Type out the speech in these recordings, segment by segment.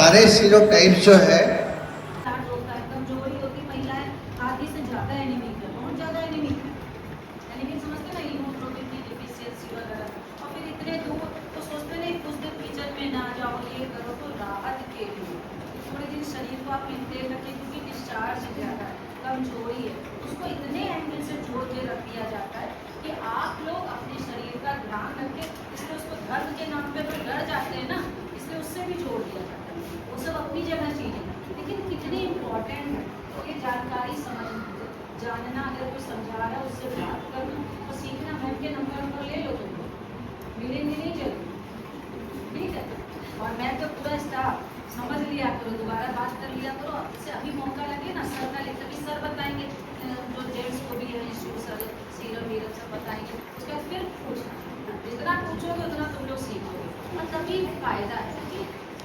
सारे स्टीरियोटाइप्स जो है कमजोरी होती महिलाएं आधी से ज्यादा एनीमिक है, बहुत ज्यादा एनीमिक है। एनीमिक समझते ना, हीमोग्लोबिन की डिफिशियंसी वगैरह। और फिर इतने दूर तो सोचते नहीं कुछ दिन किचन में ना जाओ, ये करो। तो राहत के लिए थोड़े दिन शरीर को आप मेंटेन रखें, क्योंकि डिस्चार्ज ज़्यादा है, कमजोरी है, उसको इतने एंगल से जोड़ के रख दिया जाता है कि आप लोग अपने शरीर का ध्यान रखें। इसलिए उसको धर्म के नाम पे तो डर जाते हैं ना, इसलिए उससे भी जोड़ दिया जाता है। वो सब अपनी जगह चीज़ें, लेकिन कितनी इम्पोर्टेंट है तो ये जानकारी समझना, जानना। अगर कोई समझा रहा है उससे बात करना तो सीखना। मैम के नंबर ले लो, तुम मिलेंगे नहीं जरूर, ठीक है। और मैं तो पूरा स्टाफ समझ लिया करो, दोबारा बात कर लिया करो। इससे अभी मौका लगे ना, सर का लेकर भी सर बताएंगे, जो जेंट्स को भी है इंस्टीट्यूट सर, सीरम वीरम सब बताएंगे। उसके बाद फिर पूछना, जितना पूछोगे उतना तुम लोग सीखोगे, और तभी फायदा है।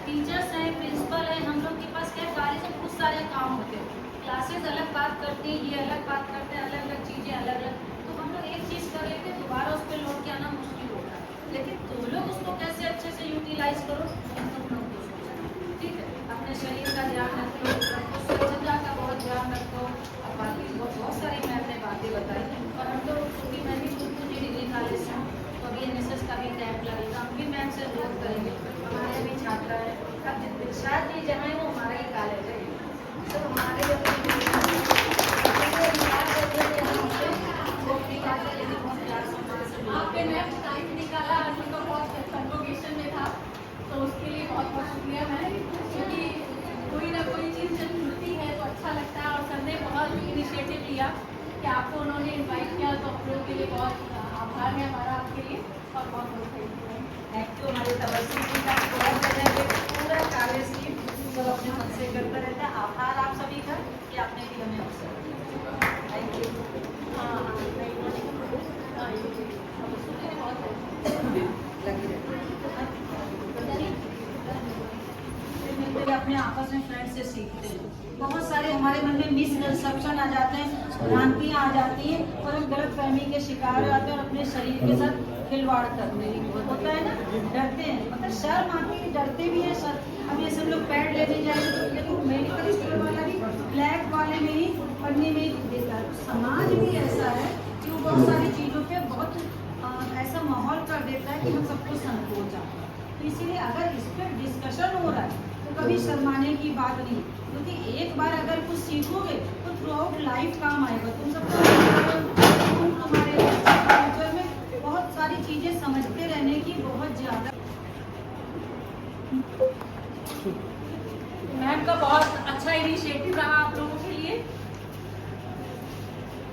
टीचर्स हैं, प्रिंसिपल हैं, हम लोग के पास क्या कार्य से बहुत सारे काम होते हैं। क्लासेस अलग बात करती हैं, ये अलग बात करते हैं, अलग अलग चीज़ें अलग अलग। तो हम लोग एक चीज़ कर लेते हैं, दोबारा उस पर लौट के आना मुश्किल होता है। लेकिन तुम लोग उसको कैसे अच्छे से यूटिलाइज करो, तुम लोग को सोचना, ठीक है। अपने शरीर का ध्यान रखो, स्वच्छता का बहुत ध्यान रखो। और बाकी बहुत सारी मैं अपने बातें बताई। और हम लोग, क्योंकि मैं भी खुद मुझे डिग्री कॉलेज से हूँ, तो अभी NSS का भी कैंप लगेगा, हम भी मैम से अनुरोध करेंगे। हमारे भी छात्र है, अब शायद ये जहाँ है वो हमारा ही कॉलेज है, तो हमारे आपने मैम टाइम निकाला, उनका बहुत कन्वोकेशन में था, तो उसके लिए बहुत बहुत शुक्रिया मैम। क्योंकि कोई ना कोई चीज़ जब मिलती है तो अच्छा लगता है। और सर ने बहुत इनिशिएटिव लिया कि आपको उन्होंने इन्वाइट किया, तो आप लोगों के लिए बहुत आभार है हमारा आपके लिए, और बहुत बहुत थैंक यू। हमारे तबस्सुम जी का बहुत पूरा कॉलेज की सब अपने मन से करता रहता है। आभार आप सभी का कि आपने भी हमें अवसर दिया। Thank you. अपने आपस में फ्रेंड से सीखते हैं। बहुत सारे हमारे मन में मिसकंसेप्शन आ जाते हैं, भ्रांतियाँ आ जाती हैं, और हम गलत फहमी के शिकार हो जाते हैं, और अपने शरीर के साथ खिलवाड़ करते हैं। होता है ना, डरते हैं, मतलब शर्म आती है, डरते भी हैं सर। अब ये सब लोग पैड लेने जाएंगे, लेकिन मेडिकल स्टोर वाला भी ब्लैक वाले में ही पन्नी में ही देता है। समाज भी ऐसा है कि वो बहुत सारी चीज़ों पे बहुत ऐसा माहौल कर देता है कि हम सबको संकोच आता है। तो इसीलिए अगर इस पर डिस्कशन हो रहा है तो कभी शर्माने की बात नहीं, क्योंकि एक बार अगर कुछ सीखोगे तो थ्रू आउट लाइफ काम आएगा। तुम सबको तुम्हारे फ्यूचर में बहुत सारी चीज़ें समझते रहने की बहुत ज़्यादा। मैम का बहुत अच्छा इनिशिएटिव रहा आप लोगों के लिए।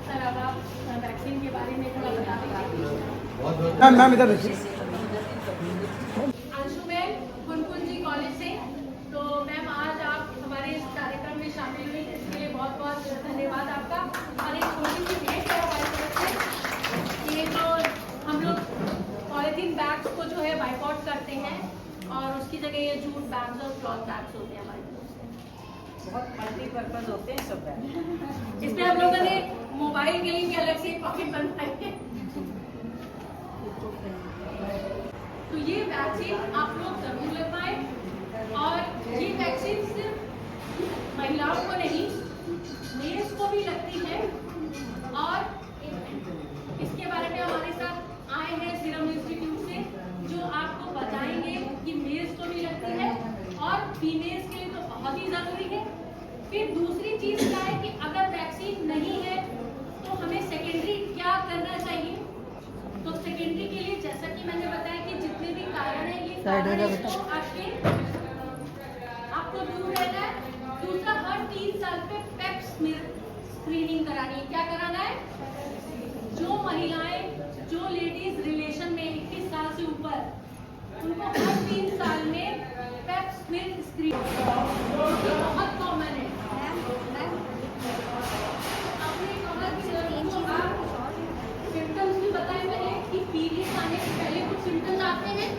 सर अब आप वैक्सीन के बारे में थोड़ा बता दीजिए। मैम इधर देखिए। अंशु मैम, गुनगुन जी कॉलेज से। तो मैम आज आप हमारे इस कार्यक्रम में शामिल हुई, इसके लिए बहुत बहुत धन्यवाद आपका। और एक छोटी सी भेंट है हमारी तरफ से, ये जो हम लोग पॉलीथीन बैग्स को जो है बाइकआउट करते हैं, और उसकी जगह ये जूट बैग्स और क्लॉथ बैग्स होते हैं हमारे तरफ से। बहुत मल्टीपर्पज होते हैं सब बैग। इसमें हम लोगों ने मोबाइल के लिए भी अलग से पॉकेट बनवाई है। तो ये वैक्सीन आप लोग जरूर लगवाएं। और ये वैक्सीन सिर्फ महिलाओं को नहीं, मेल्स को भी लगती है। और इसके बारे में हमारे साथ आए हैं सीरम इंस्टीट्यूट से, जो आपको बताएंगे कि मेल्स को भी लगती है, और फीमेल्स के लिए तो बहुत ही ज़रूरी है। फिर दूसरी चीज़ क्या है कि अगर वैक्सीन नहीं है तो हमें सेकेंडरी क्या करना चाहिए। तो सेकेंडरी के लिए जैसा कि मैंने बताया कि जितने भी कारण है, ये कारण को आपको दूर रहना है। दूसरा, हर 3 साल पे पेप स्क्रीनिंग करानी है। क्या कराना है? जो महिलाएं, जो लेडीज रिलेशन में 21 साल से ऊपर, उनको हर 3 साल में पेप स्क्रीनिंग बहुत कॉमन है। आपने कहा कि सिम्टम्स भी बताए मैंने कि पीरियड्स आने से पहले कुछ सिम्टम्स आते हैं।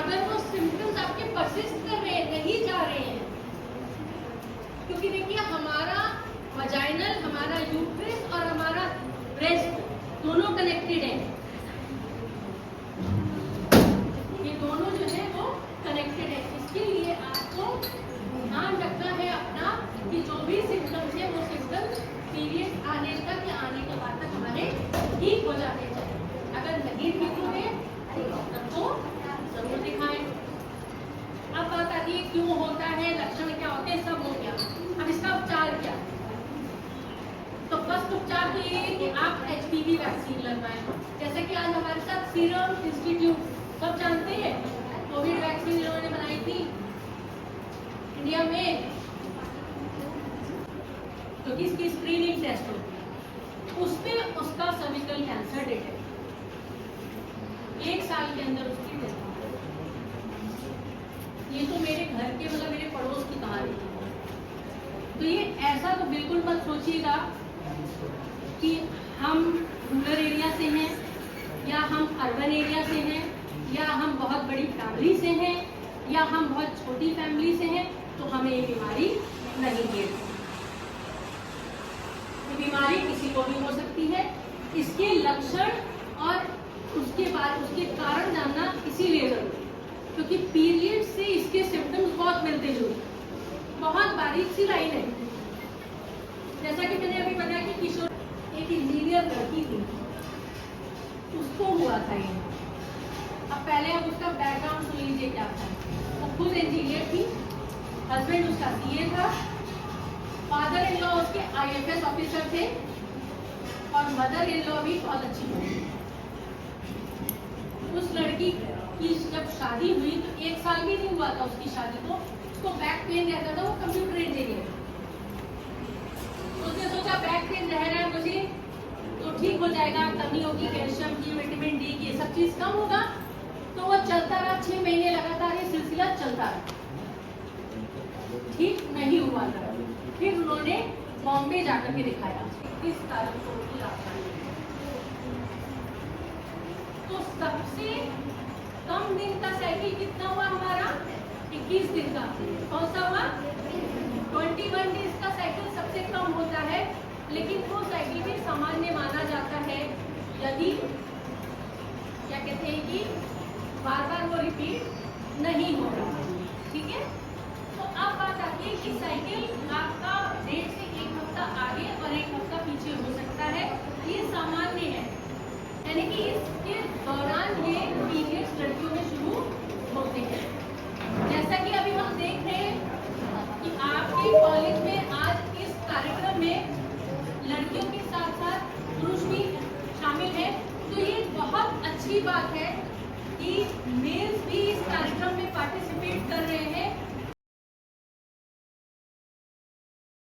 अगर वो सिम्टम्स आपके परसिस्ट कर रहे हैं, नहीं जा रहे हैं, क्योंकि देखिए हमारा वजाइनल, हमारा यूट्रस और हमारा ब्रेस्ट दोनों कनेक्टेड है। ये दोनों जो है वो कनेक्टेड है। इसके लिए आपको क्यों होता है, लक्षण क्या होते हैं, सब हो गया। अब इसका उपचार क्या है? तो फर्स्ट उपचार तो ये है कि आप HPV वैक्सीन लगवाएं। जैसे कि आज हमारे साथ सीरम इंस्टीट्यूट, सब जानते हैं, कोविड वैक्सीन इन्होंने बनाई थी इंडिया में, तो किसकी स्क्रीनिंग टेस्ट होती है, उसमें उसका सर्विकल कैंसर डिटेक्ट 1 साल के अंदर उसकी डेथ हो गई। ये तो मेरे घर के मतलब मेरे पड़ोस की कहानी है। तो ये ऐसा तो बिल्कुल मत सोचिएगा कि हम रूरल एरिया से हैं या हम अर्बन एरिया से हैं या हम बहुत बड़ी फैमिली से हैं या हम बहुत छोटी फैमिली से हैं तो हमें ये बीमारी नहीं है। ये बीमारी किसी को भी हो सकती है। इसके लक्षण और उसके बाद उसके कारण जानना इसीलिए जरूरी है क्योंकि पीरियड से इसके सिम्टम्स बहुत मिलते जुलते, बहुत बारीक सी लाइन है। जैसा कि मैंने अभी बताया कि किशोर एक इंजीनियर लड़की थी, उसको हुआ था ये। अब पहले आप उसका बैकग्राउंड सुन लीजिए क्या था। वो खुद इंजीनियर थी, हस्बैंड उसका CA था, फादर इन लॉ उसके IFS ऑफिसर थे और मदर इन लॉ भी बहुत अच्छी थी। उस लड़की की जब शादी हुई तो 1 साल भी नहीं हुआ था उसकी शादी को, उसको बैक पेन रहता था। वो कंप्यूटर इंजीनियर, उसने सोचा बैक पेन रह रहा है मुझे तो ठीक हो जाएगा, कमी होगी कैल्शियम की, विटामिन D की, ये सब चीज कम होगा। तो वो चलता रहा, 6 महीने लगातार ये सिलसिला चलता रहा, ठीक नहीं हुआ था। फिर उन्होंने बॉम्बे जाकर के दिखाया, 21 तारीख को उनकी राजधानी। तो सबसे कम दिन का साइकिल कितना हुआ हमारा? 21 दिन का। कौन सा हुआ? 21 डेज का साइकिल सबसे कम होता है, लेकिन वो साइकिल भी सामान्य माना जाता है यदि क्या कहते हैं कि बार बार वो रिपीट नहीं हो रहा। ठीक है, तो अब बात आती है कि साइकिल आपका डेट से 1 हफ्ता आगे और 1 हफ्ता पीछे हो सकता है, ये सामान्य है। यानी कि इसके दौरान ये पीरियड्स लड़कियों में शुरू होते हैं। जैसा कि अभी हम देख रहे हैं कि आपके कॉलेज में आज इस कार्यक्रम में लड़कियों के साथ साथ पुरुष भी शामिल हैं, तो ये बहुत अच्छी बात है कि मेल्स भी इस कार्यक्रम में पार्टिसिपेट कर रहे हैं।